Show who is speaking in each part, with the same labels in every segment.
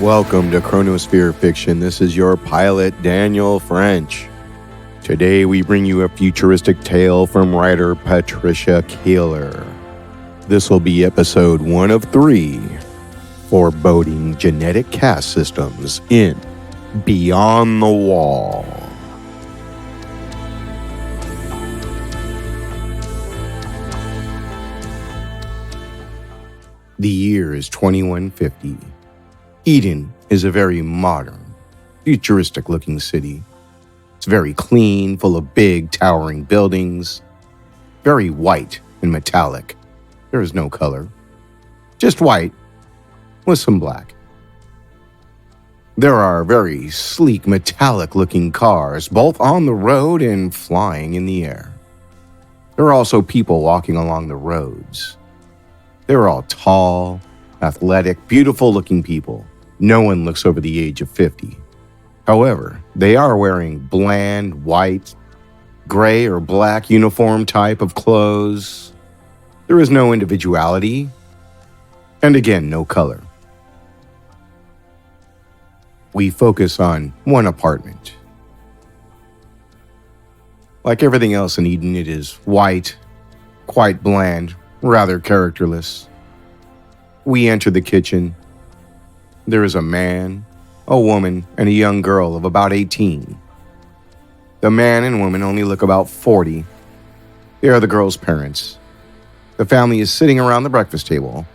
Speaker 1: Welcome to Chronosphere Fiction. This is your pilot, Daniel French. Today we bring you a futuristic tale from writer Patricia Keiller. This will be episode 1 of 3, Foreboding Genetic Caste Systems in Beyond the Wall. The year is 2150. Eden is a very modern, futuristic-looking city. It's very clean, full of big, towering buildings. Very white and metallic. There is no color. Just white with some black. There are very sleek, metallic-looking cars, both on the road and flying in the air. There are also people walking along the roads. They're all tall, athletic, beautiful-looking people. No one looks over the age of 50. However, they are wearing bland, white, gray or black uniform type of clothes. There is no individuality, and again, no color. We focus on one apartment. Like everything else in Eden, it is white, quite bland, rather characterless. We enter the kitchen. There is a man, a woman, and a young girl of about 18. The man and woman only look about 40. They are the girl's parents. The family is sitting around the breakfast table.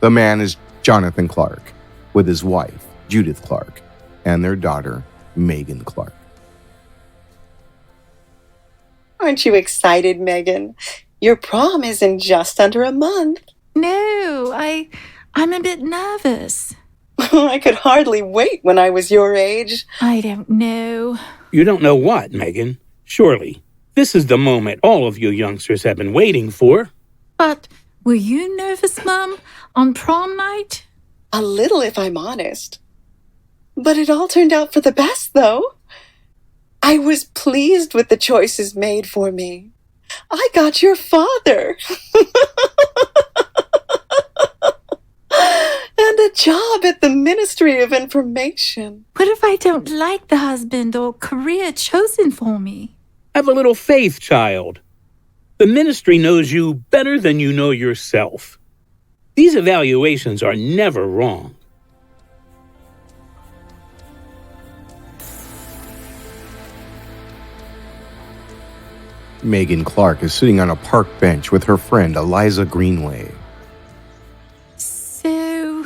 Speaker 1: The man is Jonathan Clark, with his wife, Judith Clark, and their daughter, Meagan Clark.
Speaker 2: Aren't you excited, Meagan? Your prom is in just under a month.
Speaker 3: No, I'm a bit nervous.
Speaker 2: I could hardly wait when I was your age.
Speaker 3: I don't know.
Speaker 4: You don't know what, Meagan? Surely, this is the moment all of you youngsters have been waiting for.
Speaker 3: But were you nervous, Mum, on prom night?
Speaker 2: A little, if I'm honest. But it all turned out for the best, though. I was pleased with the choices made for me. I got your father. And a job at the Ministry of Information.
Speaker 3: What if I don't like the husband or career chosen for me?
Speaker 4: Have a little faith, child. The ministry knows you better than you know yourself. These evaluations are never wrong.
Speaker 1: Meagan Clark is sitting on a park bench with her friend ELIZA Greenaway.
Speaker 3: So,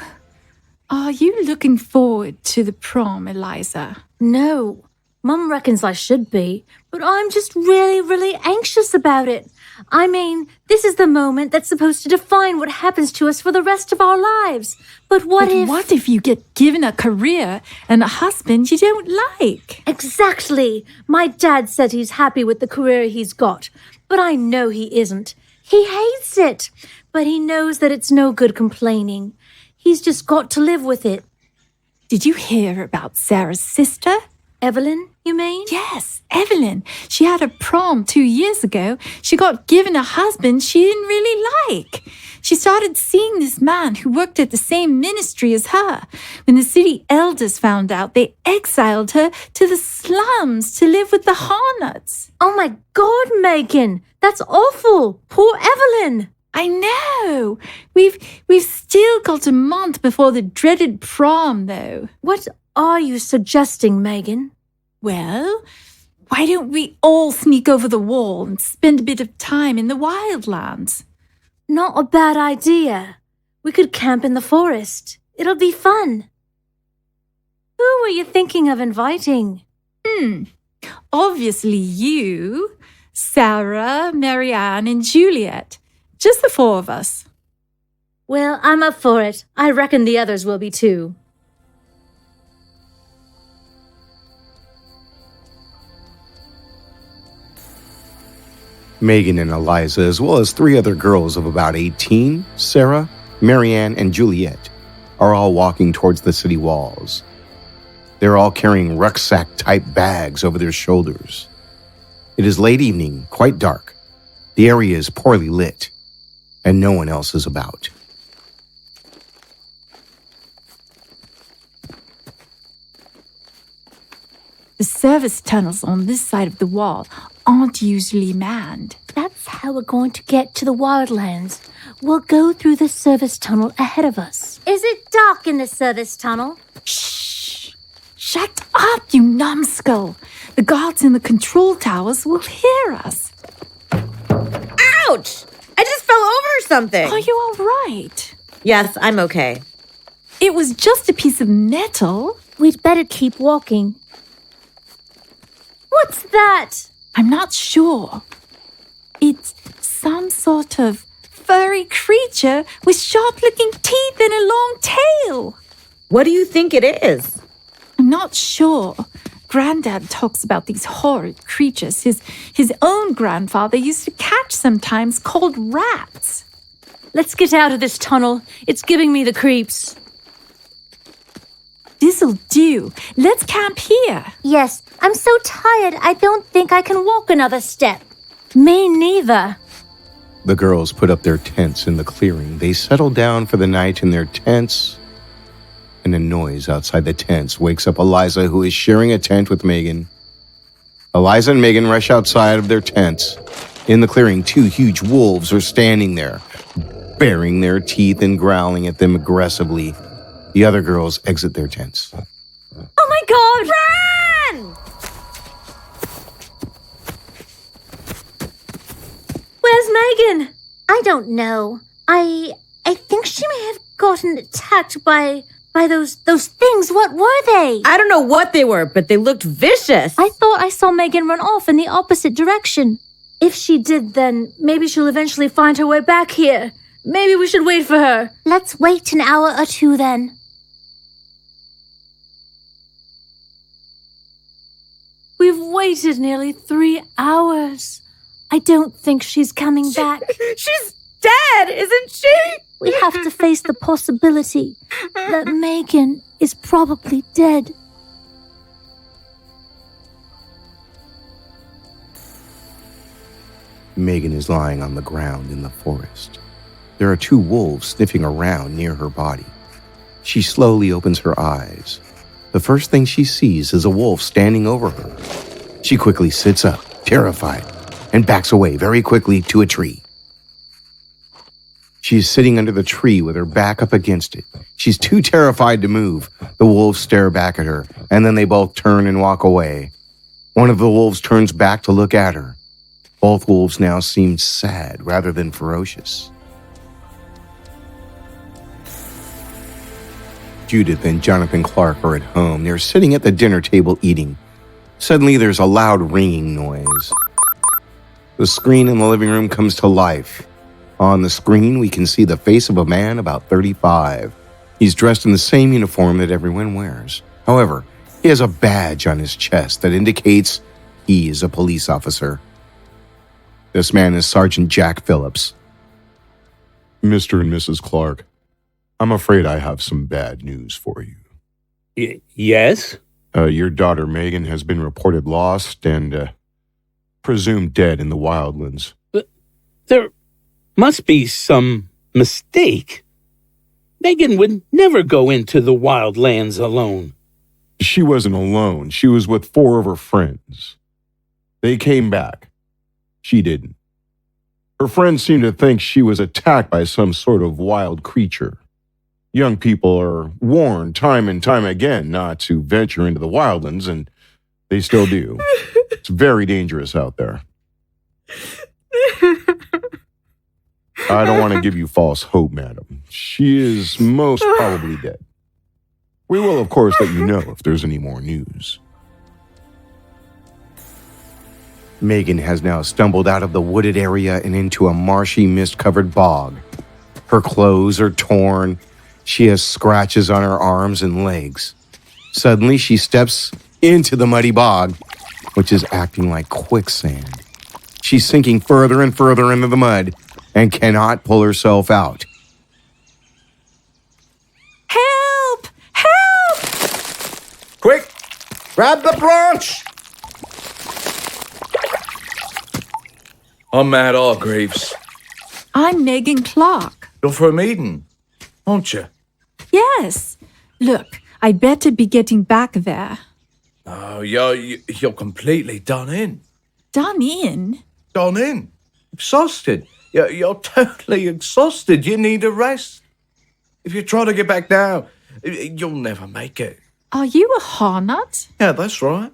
Speaker 3: are you looking forward to the prom, ELIZA?
Speaker 5: No, Mum reckons I should be, but I'm just really anxious about it. I mean, this is the moment that's supposed to define what happens to us for the rest of our lives. But what if
Speaker 3: you get given a career and a husband you don't like?
Speaker 5: Exactly. My dad said he's happy with the career he's got, but I know he isn't. He hates it, but he knows that it's no good complaining. He's just got to live with it.
Speaker 3: Did you hear about Sarah's sister?
Speaker 5: Evelyn, you mean?
Speaker 3: Yes, Evelyn. She had a prom 2 years ago. She got given a husband she didn't really like. She started seeing this man who worked at the same ministry as her. When the city elders found out, they exiled her to the slums to live with the harlots.
Speaker 5: Oh my God, Meagan! That's awful! Poor Evelyn!
Speaker 3: I know. We've still got a month before the dreaded prom, though.
Speaker 5: What are you suggesting, Meagan?
Speaker 3: Well, why don't we all sneak over the wall and spend a bit of time in the wildlands?
Speaker 5: Not a bad idea. We could camp in the forest. It'll be fun. Who were you thinking of inviting?
Speaker 3: Obviously you, Sarah, Marianne, and Juliet. Just the 4 of us.
Speaker 5: Well, I'm up for it. I reckon the others will be too.
Speaker 1: Meagan and ELIZA, as well as 3 other girls of about 18, Sarah, Marianne, and Juliet, are all walking towards the city walls. They're all carrying rucksack-type bags over their shoulders. It is late evening, quite dark. The area is poorly lit, and no one else is about.
Speaker 3: The service tunnels on this side of the wall aren't usually manned.
Speaker 5: That's how we're going to get to the wildlands. We'll go through the service tunnel ahead of us. Is it dark in the service tunnel?
Speaker 3: Shh! Shut up, you numbskull! The guards in the control towers will hear us.
Speaker 6: Ouch! I just fell over something.
Speaker 3: Are you all right?
Speaker 6: Yes, I'm okay.
Speaker 3: It was just a piece of metal.
Speaker 5: We'd better keep walking. What's that?
Speaker 3: I'm not sure. It's some sort of furry creature with sharp-looking teeth and a long tail.
Speaker 6: What do you think it is?
Speaker 3: I'm not sure. Granddad talks about these horrid creatures his own grandfather used to catch sometimes, called rats.
Speaker 5: Let's get out of this tunnel. It's giving me the creeps.
Speaker 3: This'll do. Let's camp here.
Speaker 5: Yes, I'm so tired I don't think I can walk another step. Me neither.
Speaker 1: The girls put up their tents in the clearing. They settle down for the night in their tents, and a noise outside the tents wakes up ELIZA, who is sharing a tent with Meagan. ELIZA and Meagan rush outside of their tents. In the clearing, 2 huge wolves are standing there, baring their teeth and growling at them aggressively. The other girls exit their tents.
Speaker 5: Oh my God!
Speaker 6: Run!
Speaker 5: Where's Meagan? I don't know. I think she may have gotten attacked by those things. What were they?
Speaker 6: I don't know what they were, but they looked vicious.
Speaker 5: I thought I saw Meagan run off in the opposite direction. If she did, then maybe she'll eventually find her way back here. Maybe we should wait for her. Let's wait an hour or two then. We've waited nearly 3 hours. I don't think she's coming back.
Speaker 6: She's dead, isn't she?
Speaker 5: We have to face the possibility that Meagan is probably dead.
Speaker 1: Meagan is lying on the ground in the forest. There are 2 wolves sniffing around near her body. She slowly opens her eyes. The first thing she sees is a wolf standing over her. She quickly sits up, terrified, and backs away very quickly to a tree. She is sitting under the tree with her back up against it. She's too terrified to move. The wolves stare back at her, and then they both turn and walk away. One of the wolves turns back to look at her. Both wolves now seem sad rather than ferocious. Judith and Jonathan Clark are at home. They're sitting at the dinner table eating. Suddenly, there's a loud ringing noise. The screen in the living room comes to life. On the screen, we can see the face of a man about 35. He's dressed in the same uniform that everyone wears. However, he has a badge on his chest that indicates he is a police officer. This man is Sergeant Jack Phillips. Mr. and Mrs. Clark, I'm afraid I have some bad news for you.
Speaker 4: Yes?
Speaker 1: Your daughter Meagan has been reported lost and presumed dead in the wildlands.
Speaker 4: There must be some mistake. Meagan would never go into the wildlands alone.
Speaker 1: She wasn't alone. She was with 4 of her friends. They came back. She didn't. Her friends seemed to think she was attacked by some sort of wild creature. Young people are warned time and time again not to venture into the wildlands, and they still do. It's very dangerous out there. I don't want to give you false hope, madam. She is most probably dead. We will, of course, let you know if there's any more news. Meagan has now stumbled out of the wooded area and into a marshy, mist-covered bog. Her clothes are torn. She has scratches on her arms and legs. Suddenly, she steps into the muddy bog, which is acting like quicksand. She's sinking further and further into the mud and cannot pull herself out.
Speaker 3: Help! Help!
Speaker 7: Quick! Grab the branch! I'm Matt Hargreaves.
Speaker 3: I'm Meagan Clark.
Speaker 7: You're from Eden, aren't you?
Speaker 3: Yes. Look, I'd better be getting back there.
Speaker 7: Oh, you're completely done in.
Speaker 3: Done in?
Speaker 7: Done in. Exhausted. You're totally exhausted. You need a rest. If you try to get back now, you'll never make it.
Speaker 3: Are you a harnut?
Speaker 7: Yeah, that's right.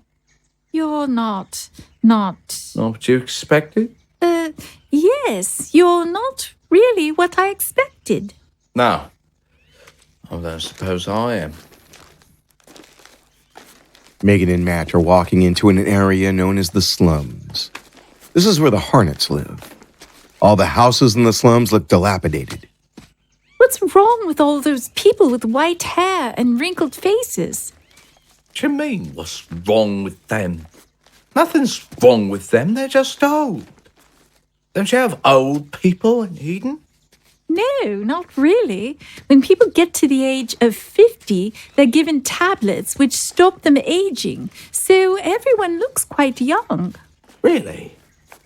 Speaker 3: You're not...
Speaker 7: Not what you expected?
Speaker 3: Yes, you're not really what I expected.
Speaker 7: No. I don't suppose I am.
Speaker 1: Meagan and Matt are walking into an area known as the slums. This is where the Harnots live. All the houses in the slums look dilapidated.
Speaker 3: What's wrong with all those people with white hair and wrinkled faces?
Speaker 7: What do you mean, what's wrong with them? Nothing's wrong with them, they're just old. Don't you have old people in Eden?
Speaker 3: No, not really. When people get to the age of 50, they're given tablets which stop them aging, so everyone looks quite young.
Speaker 7: Really?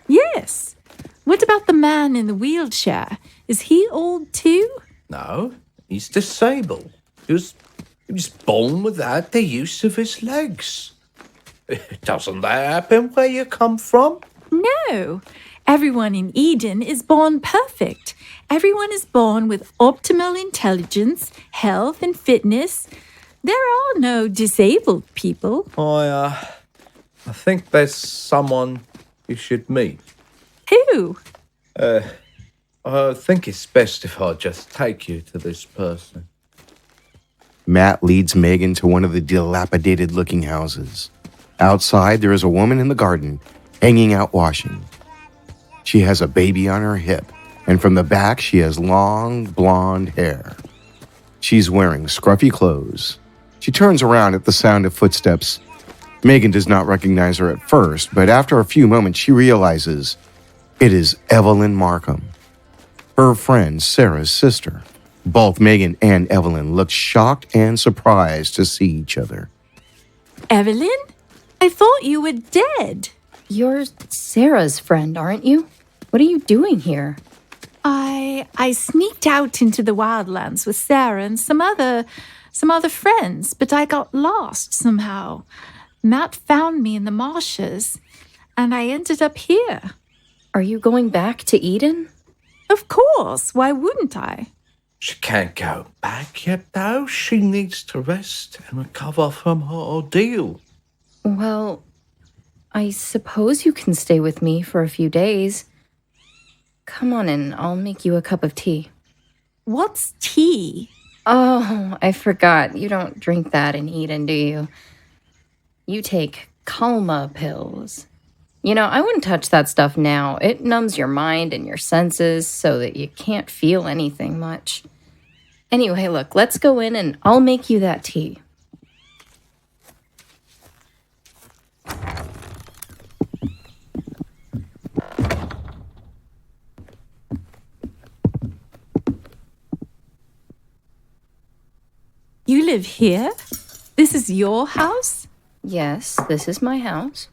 Speaker 3: Yes. What about the man in the wheelchair? Is he old too?
Speaker 7: No, he's disabled. He was born without the use of his legs. Doesn't that happen where you come from?
Speaker 3: No. Everyone in Eden is born perfect. Everyone is born with optimal intelligence, health, and fitness. There are no disabled people.
Speaker 7: I think there's someone you should meet.
Speaker 3: Who?
Speaker 7: I think it's best if I just take you to this person.
Speaker 1: Matt leads Meagan to one of the dilapidated-looking houses. Outside, there is a woman in the garden, hanging out washing. She has a baby on her hip, and from the back, she has long, blonde hair. She's wearing scruffy clothes. She turns around at the sound of footsteps. Meagan does not recognize her at first, but after a few moments, she realizes it is EVELYN MARKHAM, her friend Sarah's sister. Both Meagan and EVELYN look shocked and surprised to see each other.
Speaker 3: Evelyn? I thought you were dead.
Speaker 8: You're Sarah's friend, aren't you? What are you doing here?
Speaker 3: I sneaked out into the wildlands with Sarah and some other friends, but I got lost somehow. Matt found me in the marshes, and I ended up here.
Speaker 8: Are you going back to Eden?
Speaker 3: Of course. Why wouldn't I?
Speaker 7: She can't go back yet, though. She needs to rest and recover from her ordeal.
Speaker 8: Well, I suppose you can stay with me for a few days. Come on in, I'll make you a cup of tea.
Speaker 3: What's tea?
Speaker 8: Oh, I forgot. You don't drink that in Eden, do you? You take Calma pills. You know, I wouldn't touch that stuff now. It numbs your mind and your senses so that you can't feel anything much. Anyway, look, let's go in and I'll make you that tea.
Speaker 3: You live here? This is your house?
Speaker 8: Yes, this is my house.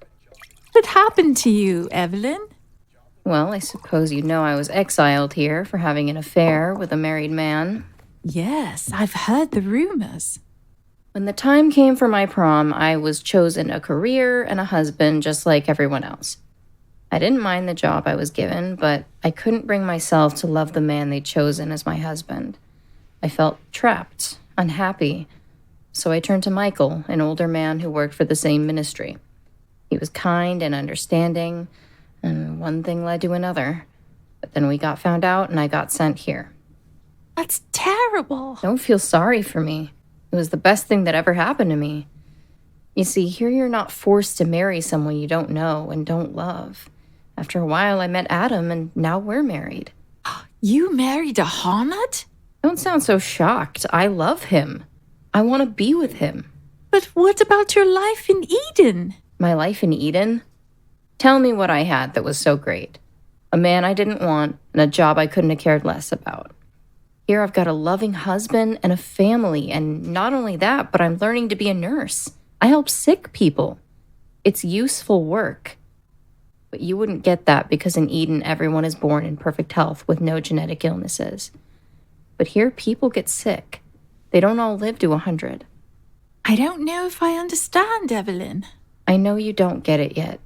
Speaker 3: What happened to you, Evelyn?
Speaker 8: Well, I suppose you know I was exiled here for having an affair with a married man.
Speaker 3: Yes, I've heard the rumors.
Speaker 8: When the time came for my prom, I was chosen a career and a husband just like everyone else. I didn't mind the job I was given, but I couldn't bring myself to love the man they'd chosen as my husband. I felt trapped, unhappy. So I turned to Michael, an older man who worked for the same ministry. He was kind and understanding, and one thing led to another. But then we got found out and I got sent here.
Speaker 3: That's terrible.
Speaker 8: Don't feel sorry for me. It was the best thing that ever happened to me. You see, here you're not forced to marry someone you don't know and don't love. After a while, I met Adam, and now we're married.
Speaker 3: You married a Harnut?
Speaker 8: Don't sound so shocked. I love him. I want to be with him.
Speaker 3: But what about your life in Eden?
Speaker 8: My life in Eden? Tell me what I had that was so great. A man I didn't want, and a job I couldn't have cared less about. Here I've got a loving husband and a family, and not only that, but I'm learning to be a nurse. I help sick people. It's useful work. But you wouldn't get that because in Eden, everyone is born in perfect health with no genetic illnesses. But here, people get sick. They don't all live to 100.
Speaker 3: I don't know if I understand, Evelyn.
Speaker 8: I know you don't get it yet,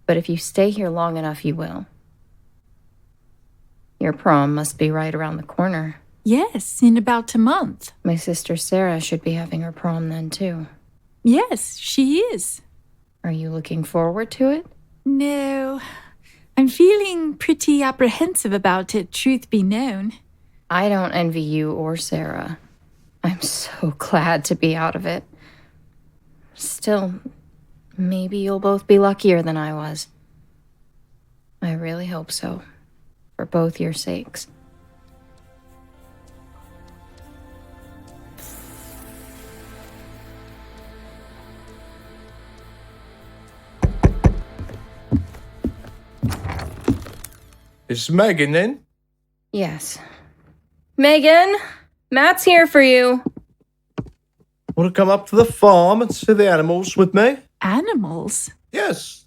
Speaker 8: but if you stay here long enough, you will. Your prom must be right around the corner.
Speaker 3: Yes, in about a month.
Speaker 8: My sister Sarah should be having her prom then, too.
Speaker 3: Yes, she is.
Speaker 8: Are you looking forward to it?
Speaker 3: No, I'm feeling pretty apprehensive about it, truth be known.
Speaker 8: I don't envy you or Sarah. I'm so glad to be out of it. Still, maybe you'll both be luckier than I was. I really hope so, for both your sakes.
Speaker 7: Is Meagan in?
Speaker 8: Yes. Meagan, Matt's here for you.
Speaker 7: Want to come up to the farm and see the animals with me?
Speaker 3: Animals?
Speaker 7: Yes.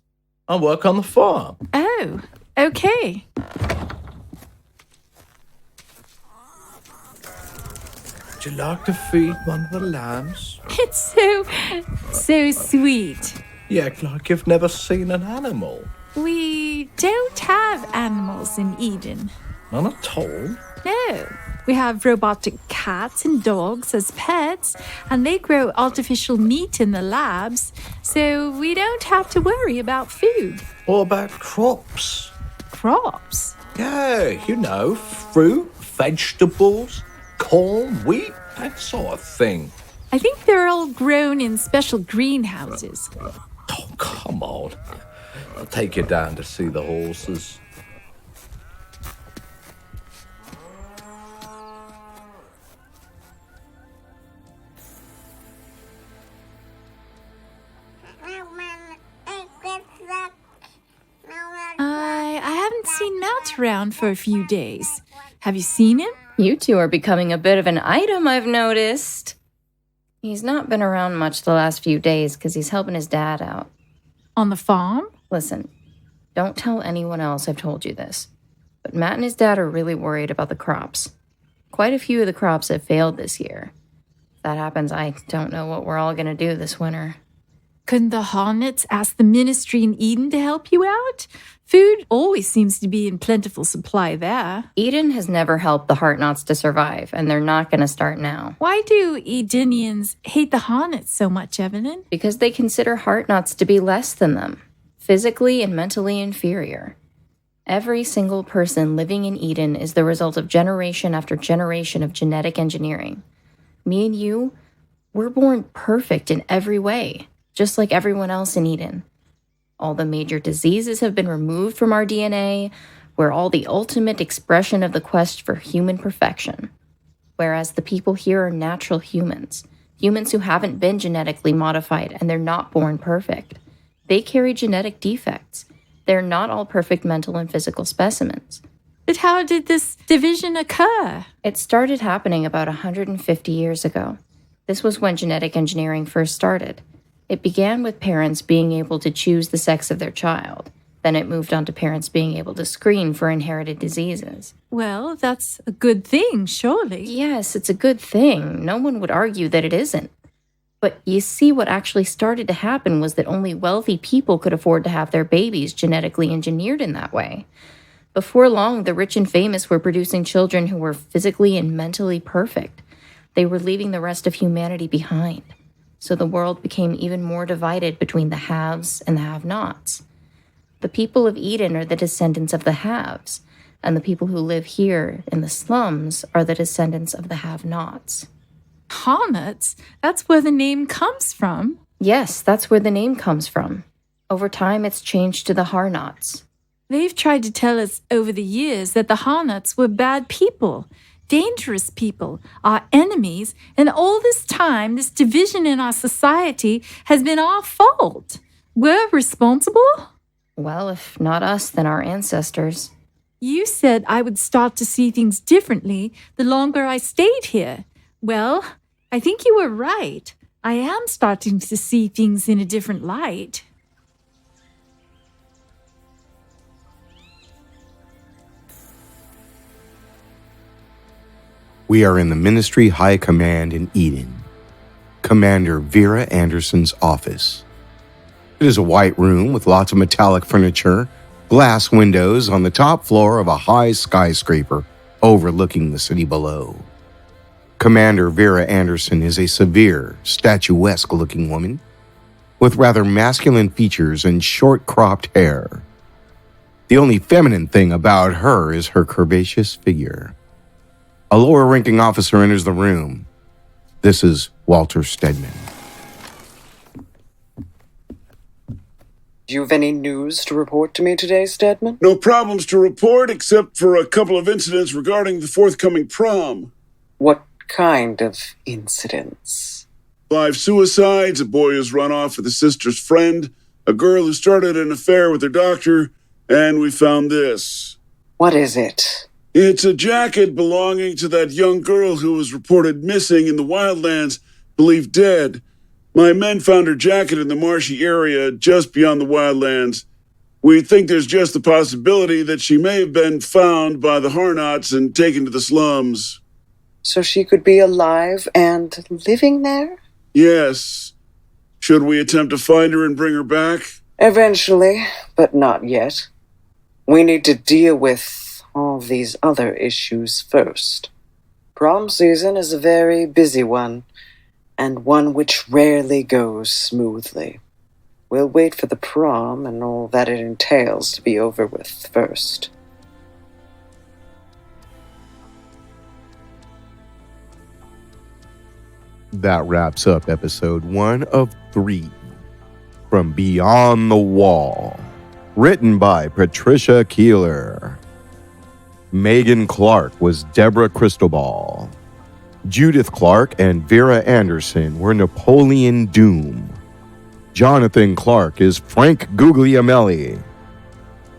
Speaker 7: I work on the farm.
Speaker 3: Oh, okay.
Speaker 7: Would you like to feed one of the lambs?
Speaker 3: It's so sweet.
Speaker 7: You act like you've never seen an animal.
Speaker 3: We don't have animals in Eden.
Speaker 7: None at all.
Speaker 3: No. We have robotic cats and dogs as pets, and they grow artificial meat in the labs, so we don't have to worry about food.
Speaker 7: What about crops?
Speaker 3: Crops?
Speaker 7: Yeah, you know, fruit, vegetables, corn, wheat, that sort of thing.
Speaker 3: I think they're all grown in special greenhouses.
Speaker 7: Oh, come on. I'll take you down to see the horses.
Speaker 3: I haven't seen Matt around for a few days. Have you seen him?
Speaker 8: You two are becoming a bit of an item, I've noticed. He's not been around much the last few days because he's helping his dad out.
Speaker 3: On the farm?
Speaker 8: Listen, don't tell anyone else I've told you this, but Matt and his dad are really worried about the crops. Quite a few of the crops have failed this year. If that happens, I don't know what we're all going to do this winter.
Speaker 3: Couldn't the Hornets ask the ministry in Eden to help you out? Food always seems to be in plentiful supply there.
Speaker 8: Eden has never helped the Heartnots to survive, and they're not going to start now.
Speaker 3: Why do Edenians hate the Hornets so much, Evelyn?
Speaker 8: Because they consider Heartnots to be less than them, physically and mentally inferior. Every single person living in Eden is the result of generation after generation of genetic engineering. Me and you, we're born perfect in every way, just like everyone else in Eden. All the major diseases have been removed from our DNA. We're all the ultimate expression of the quest for human perfection. Whereas the people here are natural humans, humans who haven't been genetically modified and they're not born perfect. They carry genetic defects. They're not all perfect mental and physical specimens.
Speaker 3: But how did this division occur?
Speaker 8: It started happening about 150 years ago. This was when genetic engineering first started. It began with parents being able to choose the sex of their child. Then it moved on to parents being able to screen for inherited diseases.
Speaker 3: Well, that's a good thing, surely.
Speaker 8: Yes, it's a good thing. No one would argue that it isn't. But you see, what actually started to happen was that only wealthy people could afford to have their babies genetically engineered in that way. Before long, the rich and famous were producing children who were physically and mentally perfect. They were leaving the rest of humanity behind. So the world became even more divided between the haves and the have-nots. The people of Eden are the descendants of the haves, and the people who live here in the slums are the descendants of the have-nots.
Speaker 3: Hornets? That's where the name comes from.
Speaker 8: Yes, that's where the name comes from. Over time, it's changed to the Harnots.
Speaker 3: They've tried to tell us over the years that the Hornets were bad people, dangerous people, our enemies, and all this time, this division in our society has been our fault. We're responsible?
Speaker 8: Well, if not us, then our ancestors.
Speaker 3: You said I would start to see things differently the longer I stayed here. Well, I think you were right. I am starting to see things in a different light.
Speaker 1: We are in the Ministry High Command in Eden. Commander Vera Anderson's office. It is a white room with lots of metallic furniture, glass windows on the top floor of a high skyscraper overlooking the city below. Commander Vera Anderson is a severe, statuesque-looking woman with rather masculine features and short-cropped hair. The only feminine thing about her is her curvaceous figure. A lower-ranking officer enters the room. This is Walter Steadman.
Speaker 2: Do you have any news to report to me today, Steadman?
Speaker 9: No problems to report except for a couple of incidents regarding the forthcoming prom.
Speaker 2: What kind of incidents?
Speaker 9: 5 suicides, a boy who's run off with his sister's friend, a girl who started an affair with her doctor, and we found this.
Speaker 2: What is it?
Speaker 9: It's a jacket belonging to that young girl who was reported missing in the wildlands, believed dead. My men found her jacket in the marshy area just beyond the wildlands. We think there's just the possibility that she may have been found by the Harnots and taken to the slums.
Speaker 2: So she could be alive and living there?
Speaker 9: Yes. Should we attempt to find her and bring her back?
Speaker 2: Eventually, but not yet. We need to deal with all these other issues first. Prom season is a very busy one, and one which rarely goes smoothly. We'll wait for the prom and all that it entails to be over with first.
Speaker 1: That wraps up episode 1 of 3 from Beyond the Wall, written by Patricia Keiller. Meagan Clark was Deborah Cristobal. Judith Clark and Vera Anderson were Napoleon Doom. Jonathan Clark is Frank Guglielmelli.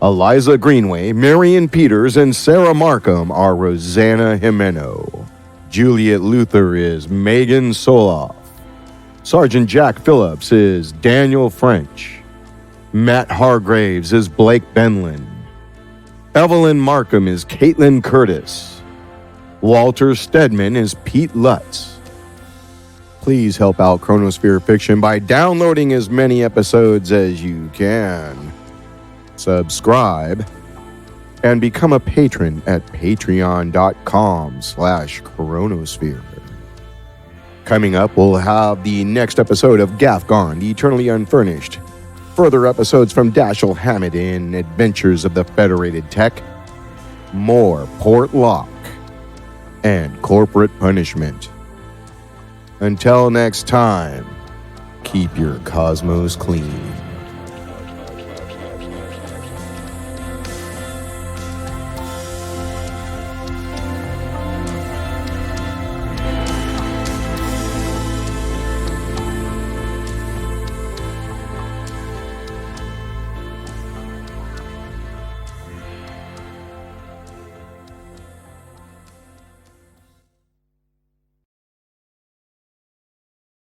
Speaker 1: ELIZA Greenaway, Marion Peters, and Sarah Markham are Rosanna Jimeno. Juliet Luther is Meagan Soloff. Sergeant Jack Phillips is Daniel French. Matt Hargreaves is Blake Benlan. EVELYN Markham is Katelin Curtis. Walter Steadman is Pete Lutz. Please help out Chronosphere Fiction by downloading as many episodes as you can. Subscribe and become a patron at patreon.com/Chronosphere. Coming up, we'll have the next episode of Gafgon, the Eternally Unfurnished. Further episodes from Dashiell Hammett in Adventures of the Federated Tech. More Port Lock and Corporate Punishment. Until next time, keep your cosmos clean.